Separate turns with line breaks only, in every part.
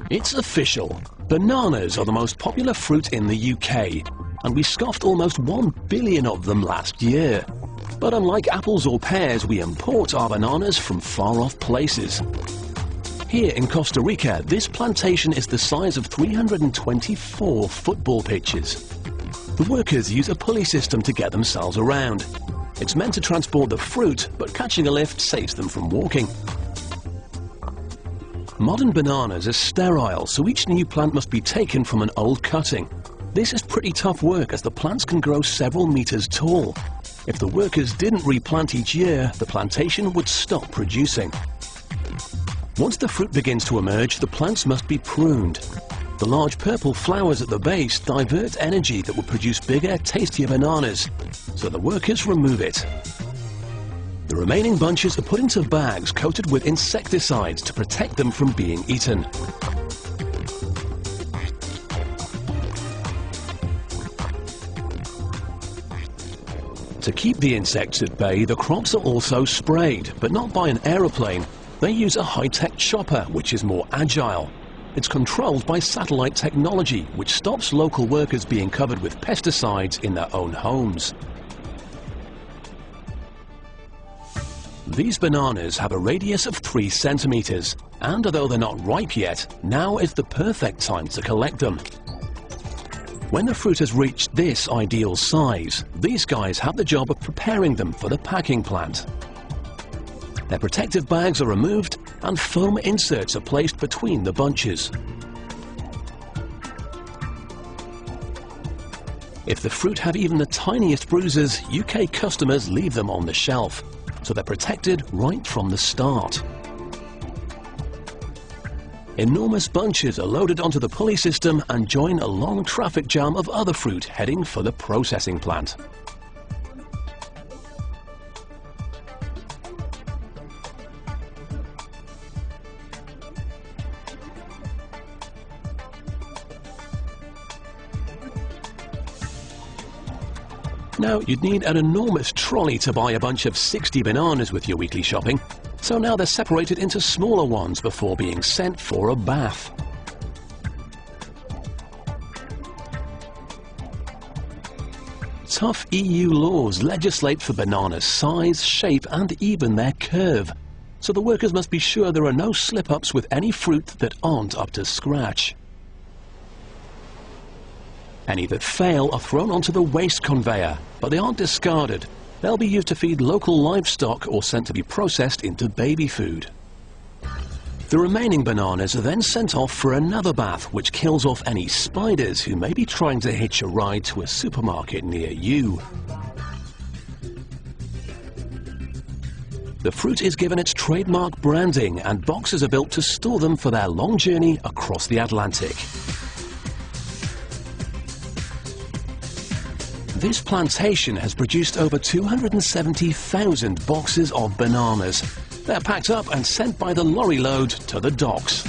It's official. Bananas are the most popular fruit in the UK, and we scoffed almost 1 billion of them last year. But unlike apples or pears, we import our bananas from far-off places. Here in Costa Rica, this plantation is the size of 324 football pitches. The workers use a pulley system to get themselves around. It's meant to transport the fruit, but catching a lift saves them from walking. Modern bananas are sterile, so each new plant must be taken from an old cutting. This is pretty tough work as the plants can grow several meters tall. If the workers didn't replant each year, the plantation would stop producing. Once the fruit begins to emerge, the plants must be pruned. The large purple flowers at the base divert energy that will produce bigger, tastier bananas, so the workers remove it. The remaining bunches are put into bags coated with insecticides to protect them from being eaten. To keep the insects at bay, the crops are also sprayed, but not by an aeroplane. They use a high-tech chopper, which is more agile. It's controlled by satellite technology, which stops local workers being covered with pesticides in their own homes. These bananas have a radius of 3 centimeters, and although they're not ripe yet, now is the perfect time to collect them. When the fruit has reached this ideal size, these guys have the job of preparing them for the packing plant. Their protective bags are removed and foam inserts are placed between the bunches. If the fruit have even the tiniest bruises, UK customers leave them on the shelf, so they're protected right from the start. Enormous bunches are loaded onto the pulley system and join a long traffic jam of other fruit heading for the processing plant. Now, you'd need an enormous trolley to buy a bunch of 60 bananas with your weekly shopping, so now they're separated into smaller ones before being sent for a bath. Tough EU laws legislate for bananas' size, shape and even their curve, so the workers must be sure there are no slip-ups with any fruit that aren't up to scratch. Any that fail are thrown onto the waste conveyor, but they aren't discarded. They'll be used to feed local livestock or sent to be processed into baby food. The remaining bananas are then sent off for another bath, which kills off any spiders who may be trying to hitch a ride to a supermarket near you. The fruit is given its trademark branding and boxes are built to store them for their long journey across the Atlantic. This plantation has produced over 270,000 boxes of bananas. They're packed up and sent by the lorry load to the docks.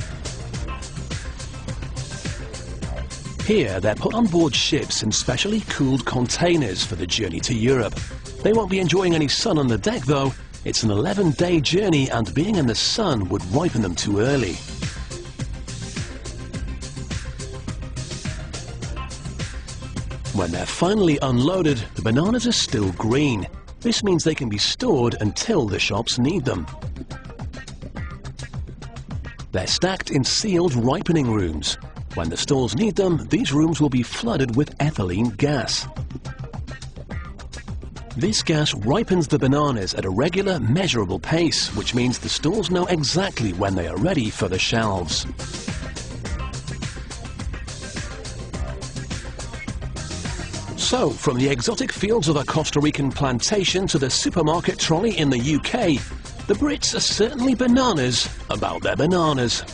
Here, they're put on board ships in specially cooled containers for the journey to Europe. They won't be enjoying any sun on the deck though. It's an 11-day journey and being in the sun would ripen them too early. When they're finally unloaded, the bananas are still green. This means they can be stored until the shops need them. They're stacked in sealed ripening rooms. When the stores need them, these rooms will be flooded with ethylene gas. This gas ripens the bananas at a regular, measurable pace, which means the stores know exactly when they are ready for the shelves. So, from the exotic fields of a Costa Rican plantation to the supermarket trolley in the UK, the Brits are certainly bananas about their bananas.